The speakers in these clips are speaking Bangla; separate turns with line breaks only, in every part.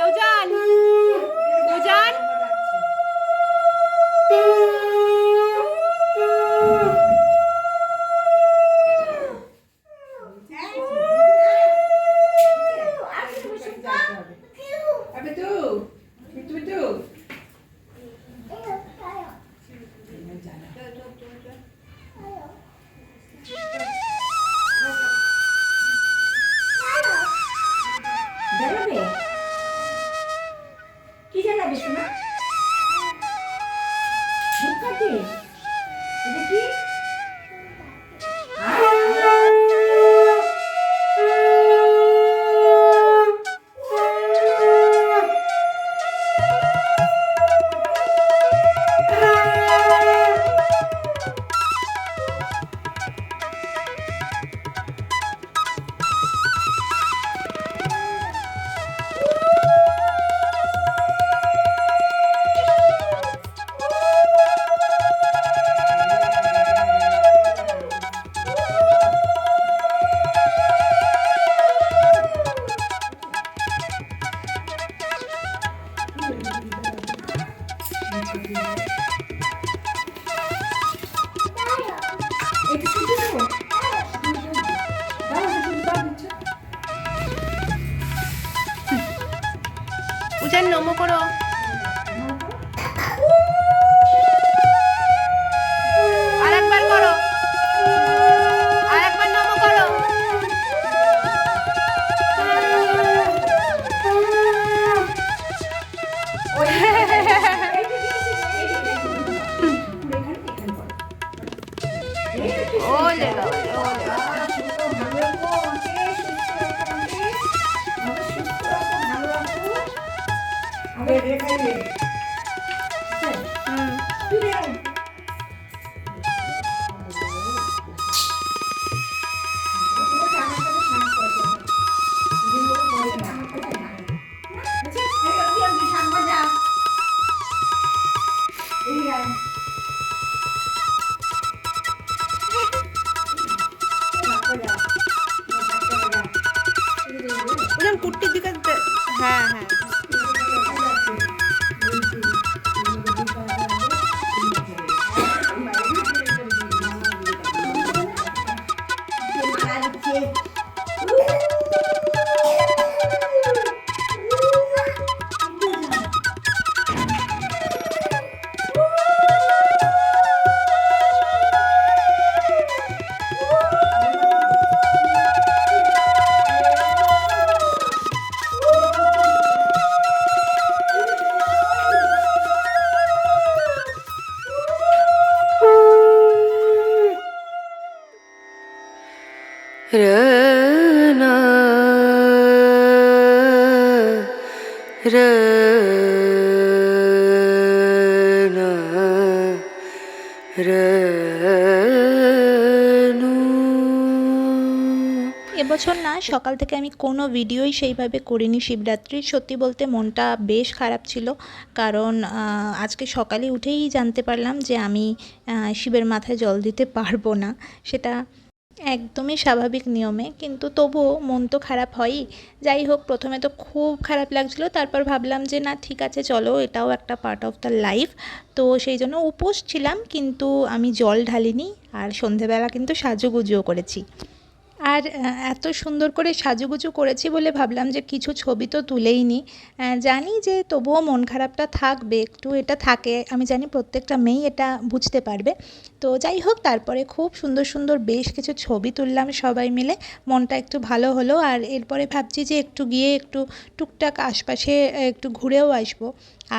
উজান উজান
কি জানাবে শোনা ধূপকাঠি এটা কি
উজান নমো করো আরেকবার করো আরেকবার নমো করো ওলে উজান কুর্তির দিকে হ্যাঁ হ্যাঁ রনা রনা রনু
এবছর না সকাল থেকে আমি কোনো ভিডিওই সেইভাবে করিনি শিবরাত্রির। সত্যি বলতে মনটা বেশ খারাপ ছিল, কারণ আজকে সকালে উঠেই জানতে পারলাম যে আমি শিবের মাথায় জল দিতে পারবো না। সেটা একদমই স্বাভাবিক নিয়মে, কিন্তু তবুও মন তো খারাপ হয়ই। যাই হোক, প্রথমে তো খুব খারাপ লাগছিল, তারপর ভাবলাম যে না ঠিক আছে চলো, এটাও একটা পার্ট অফ দ্য লাইফ। তো সেই জন্য উপোস ছিলাম, কিন্তু আমি জল ঢালিনি। আর সন্ধেবেলা কিন্তু সাজুগুজুও করেছি। আর এত সুন্দর করে সাজুগুজু করেছি বলে ভাবলাম যে কিছু ছবি তো তুলেই নিই। জানি যে তবুও মন খারাপটা থাকবে, একটু এটা থাকে, আমি জানি প্রত্যেকটা মেয়েই এটা বুঝতে পারবে। তো যাই হোক, তারপরে খুব সুন্দর সুন্দর বেশ কিছু ছবি তুললাম সবাই মিলে, মনটা একটু ভালো হলো। আর এরপরে ভাবছি যে একটু গিয়ে একটু টুকটাক আশপাশে একটু ঘুরেও আসবো।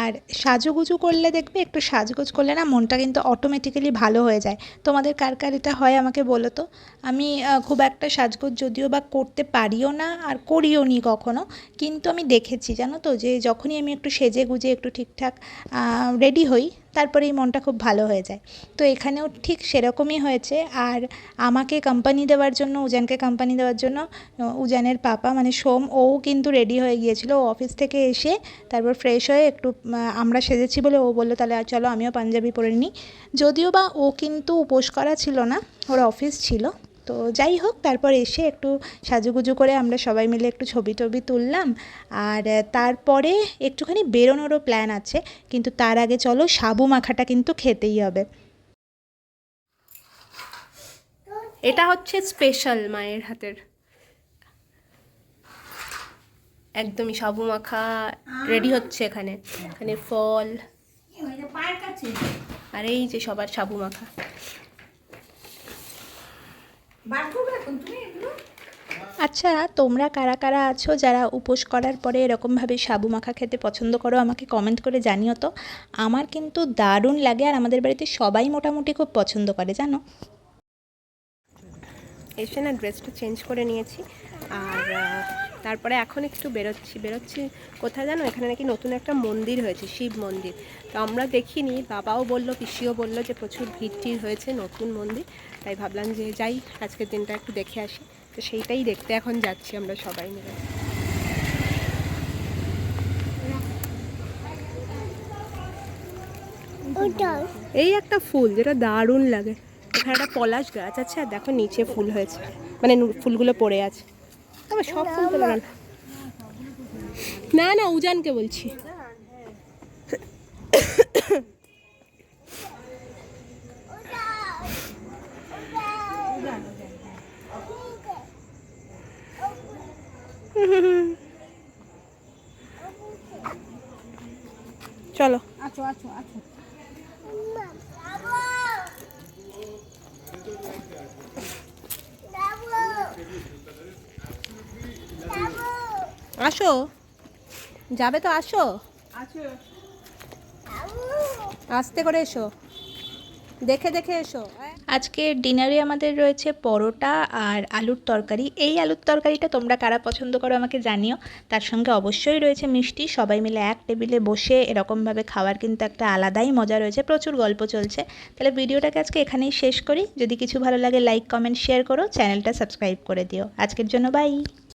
আর সাজুগুজু করলে দেখবে, একটু সাজগোজ করলে না মনটা কিন্তু অটোমেটিক্যালি ভালো হয়ে যায়। তোমাদের কার কার এটা হয় আমাকে বলো তো। আমি খুব একটা সাজগোজ যদিও বা করতে পারিও না, আর করিও নি কখনো, কিন্তু আমি দেখেছি জানো তো, যে যখনই আমি একটু সেজে গুজে একটু ঠিকঠাক রেডি হই, তারপরেই মনটা খুব ভালো হয়ে যায়। তো এখানেও ঠিক সেরকমই হয়েছে। আর আমাকে কোম্পানি দেওয়ার জন্য, উজানকে কোম্পানি দেওয়ার জন্য উজানের পাপা মানে সোম, ও কিন্তু রেডি হয়ে গিয়েছিল। ও অফিস থেকে এসে তারপর ফ্রেশ হয়ে একটু, আমরা সেজেছি বলে ও বললো তাহলে চলো আমিও পাঞ্জাবি পরে নিই। যদিও বা ও কিন্তু উপোস করা ছিল না, ওর অফিস ছিল। তো যাই হোক, তারপর এসে একটু সাজুগুজু করে আমরা সবাই মিলে একটু ছবি টবি তুললাম। আর তারপরে একটুখানি বেরোনোরও প্ল্যান আছে, কিন্তু তার আগে চলো সাবু মাখাটা কিন্তু খেতেই হবে।
এটা হচ্ছে স্পেশাল মায়ের হাতের, একদমই সাবু মাখা রেডি হচ্ছে এখানে। এখানে ফল
ওই যে পায়ের কাছে।
আর এই যে সবার সাবু মাখা।
বার করবে এখন তুমি এগুলো?
আচ্ছা, তোমরা কারা কারা আছো যারা উপোস করার পরে এরকমভাবে সাবু মাখা খেতে পছন্দ করো, আমাকে কমেন্ট করে জানিও তো। আমার কিন্তু দারুণ লাগে, আর আমাদের বাড়িতে সবাই মোটামুটি খুব পছন্দ করে, জানো।
এসে না ড্রেসটা চেঞ্জ করে নিয়েছি, আর তারপরে এখন একটু বেরোচ্ছি কোথায় জানো, এখানে নাকি নতুন একটা মন্দির হয়েছে, শিব মন্দির। তো আমরা দেখিনি, বাবাও বললো, পিসিও বললো যে প্রচুর ভিড় হয়েছে, নতুন মন্দির। তাই ভাবলাম যে যাই, আজকের দিনটা একটু দেখে আসি। তো সেইটাই দেখতে এখন যাচ্ছি আমরা সবাই মিলে। এই একটা ফুল যেটা দারুণ লাগে, এখানে একটা পলাশ গাছ আছে, আর দেখো নিচে ফুল হয়েছে, মানে ফুলগুলো পড়ে আছে। তবে সব ফুল তো লাগানো না, না উজানকে বলছি। চলো
আছো আছো আছো।
আসো, যাবে তো আসো, আস্তে করে এসো, দেখে দেখে এসো।
আজকে ডিনারে আমাদের রয়েছে পরোটা আর আলুর তরকারি। এই আলুর তরকারিটা তোমরা কারা পছন্দ করো আমাকে জানিও। তার সঙ্গে অবশ্যই রয়েছে মিষ্টি। সবাই মিলে এক টেবিলে বসে এরকমভাবে খাওয়ার কিন্তু একটা আলাদাই মজা রয়েছে, প্রচুর গল্প চলছে। তাহলে ভিডিওটাকে আজকে এখানেই শেষ করি। যদি কিছু ভালো লাগে লাইক কমেন্ট শেয়ার করো, চ্যানেলটা সাবস্ক্রাইব করে দিও। আজকের জন্য বাই।